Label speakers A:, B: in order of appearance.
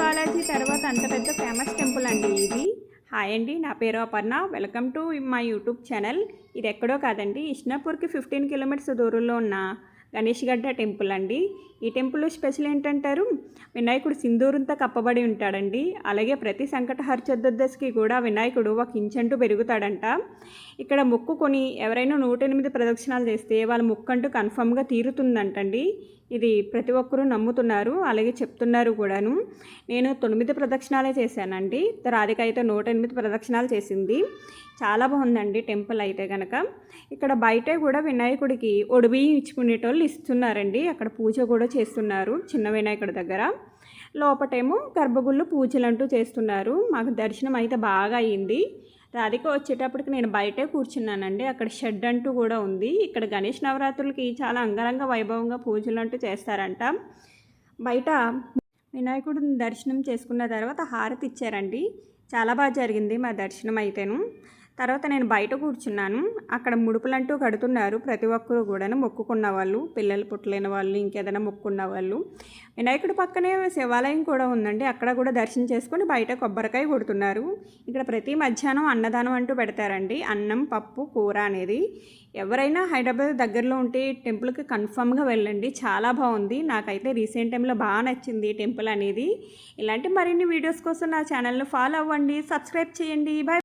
A: బాలాజీ తర్వాత అంత పెద్ద ఫేమస్ టెంపుల్ అండి ఇది. హాయ్ అండి, నా పేరు Aparna. Welcome to my YouTube channel. ఇది ఎక్కడో కాదండి, ఇష్నాపూర్కి 15 కిలోమీటర్స్ దూరంలో ఉన్న గణేష్ గడ్డ టెంపుల్ అండి. ఈ టెంపుల్ స్పెషల్ ఏంటంటారు, వినాయకుడు సింధూరంతో కప్పబడి ఉంటాడండి. అలాగే ప్రతి సంకటహర చతుర్దశికి కూడా వినాయకుడు 1 ఇంచంటూ పెరుగుతాడంట. ఇక్కడ మొక్కుకొని ఎవరైనా 108 ప్రదక్షిణాలు చేస్తే వాళ్ళ మొక్కంటూ కన్ఫర్మ్గా తీరుతుందంటండి. ఇది ప్రతి ఒక్కరూ నమ్ముతున్నారు, అలాగే చెప్తున్నారు కూడాను. నేను 9 ప్రదక్షిణాలే చేశానండి. రాధిక అయితే 108 ప్రదక్షిణాలు చేసింది. చాలా బాగుందండి టెంపుల్ అయితే కనుక. ఇక్కడ బయటే కూడా వినాయకుడికి ఒడిబియ్యం ఇచ్చుకునేటోళ్ళు ఇస్తున్నారండి. అక్కడ పూజ కూడా చేస్తున్నారు చిన్న వినాయకుడి దగ్గర. లోపటేమో గర్భగుళ్ళు పూజలంటూ చేస్తున్నారు. మాకు దర్శనం అయితే బాగా అయ్యింది. రాధిక వచ్చేటప్పటికి నేను బయటే కూర్చున్నానండి. అక్కడ షెడ్ అంటూ కూడా ఉంది. ఇక్కడ గణేష్ నవరాత్రులకి చాలా అంగరంగ వైభవంగా పూజలు అంటూ చేస్తారంట. బయట వినాయకుడిని దర్శనం చేసుకున్న తర్వాత హారతి ఇచ్చారండి. చాలా బాగా జరిగింది మా దర్శనం అయితేను. తర్వాత నేను బయట కూర్చున్నాను. అక్కడ ముడుపులంటూ కడుతున్నారు ప్రతి ఒక్కరు కూడాను, మొక్కుకున్న వాళ్ళు, పిల్లలు పుట్టలేని వాళ్ళు, ఇంకేదైనా మొక్కుకున్న వాళ్ళు. వినాయకుడి పక్కనే శివాలయం కూడా ఉందండి. అక్కడ కూడా దర్శనం చేసుకొని బయట కొబ్బరికాయ కొడుతున్నారు. ఇక్కడ ప్రతి మధ్యాహ్నం అన్నదానం అంటూ పెడతారండి. అన్నం, పప్పు, కూర అనేది. ఎవరైనా హైదరాబాద్ దగ్గరలో ఉంటే టెంపుల్కి కన్ఫామ్గా వెళ్ళండి. చాలా బాగుంది. నాకైతే రీసెంట్ టైంలో బాగా నచ్చింది టెంపుల్ అనేది. ఇలాంటి మరిన్ని వీడియోస్ కోసం నా ఛానల్ని ఫాలో అవ్వండి, సబ్స్క్రైబ్ చేయండి. బాయ్.